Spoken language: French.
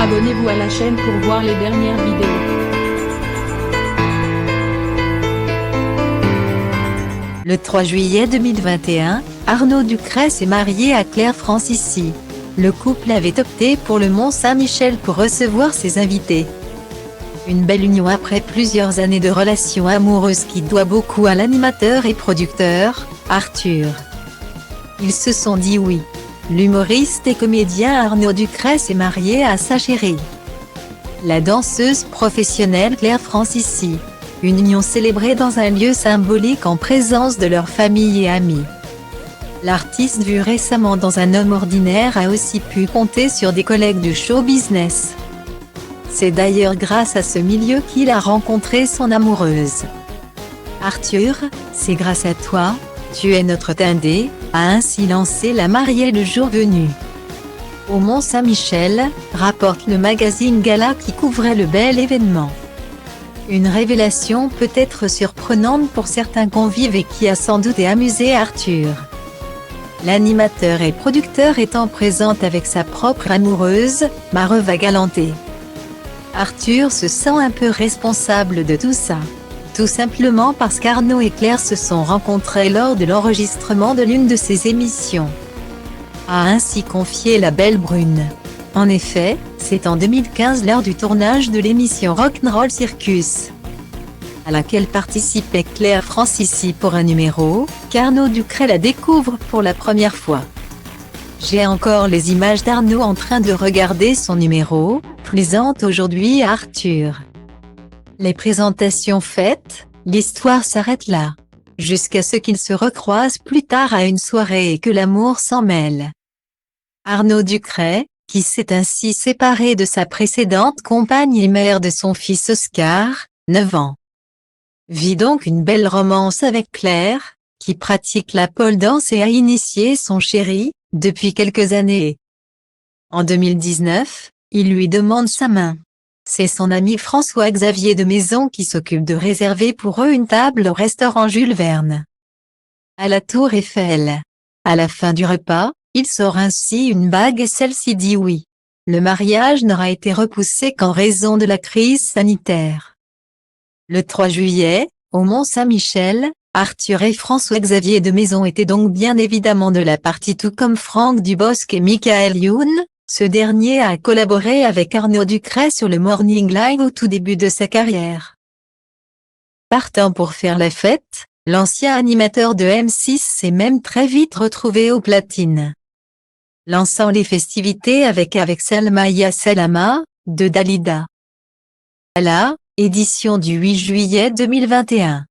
Abonnez-vous à la chaîne pour voir les dernières vidéos. Le 3 juillet 2021, Arnaud Ducret s'est marié à Claire Francisci. Le couple avait opté pour le Mont-Saint-Michel pour recevoir ses invités. Une belle union après plusieurs années de relations amoureuses qui doit beaucoup à l'animateur et producteur, Arthur. Ils se sont dit oui. L'humoriste et comédien Arnaud Ducret s'est marié à sa chérie, la danseuse professionnelle Claire Francisci. Une union célébrée dans un lieu symbolique en présence de leur famille et amis. L'artiste vu récemment dans Un homme ordinaire a aussi pu compter sur des collègues du show business. C'est d'ailleurs grâce à ce milieu qu'il a rencontré son amoureuse. Arthur, c'est grâce à toi, tu es notre Tindé, a ainsi lancé la mariée le jour venu. Au Mont-Saint-Michel, rapporte le magazine Gala qui couvrait le bel événement. Une révélation peut-être surprenante pour certains convives et qui a sans doute amusé Arthur. L'animateur et producteur étant présent avec sa propre amoureuse, Mareva Galanté. Arthur se sent un peu responsable de tout ça. Tout simplement parce qu'Arnaud et Claire se sont rencontrés lors de l'enregistrement de l'une de ses émissions. A ainsi confié la belle brune. En effet, c'est en 2015 lors du tournage de l'émission Rock'n'Roll Circus, à laquelle participait Claire Francisci pour un numéro, qu'Arnaud Ducret la découvre pour la première fois. J'ai encore les images d'Arnaud en train de regarder son numéro, plaisante aujourd'hui à Arthur. Les présentations faites, l'histoire s'arrête là. Jusqu'à ce qu'ils se recroisent plus tard à une soirée et que l'amour s'en mêle. Arnaud Ducret, qui s'est ainsi séparé de sa précédente compagne et mère de son fils Oscar, 9 ans. Vit donc une belle romance avec Claire, qui pratique la pole dance et a initié son chéri, depuis quelques années. En 2019, il lui demande sa main. C'est son ami François-Xavier de Maison qui s'occupe de réserver pour eux une table au restaurant Jules Verne, à la Tour Eiffel. À la fin du repas, il sort ainsi une bague et celle-ci dit oui. Le mariage n'aura été repoussé qu'en raison de la crise sanitaire. Le 3 juillet, au Mont-Saint-Michel, Arthur et François-Xavier de Maison étaient donc bien évidemment de la partie tout comme Franck Dubosc et Michael Youn. Ce dernier a collaboré avec Arnaud Ducret sur le Morning Live au tout début de sa carrière. Partant pour faire la fête, l'ancien animateur de M6 s'est même très vite retrouvé aux platines, lançant les festivités avec Salma Ya Salama, de Dalida. À la édition du 8 juillet 2021.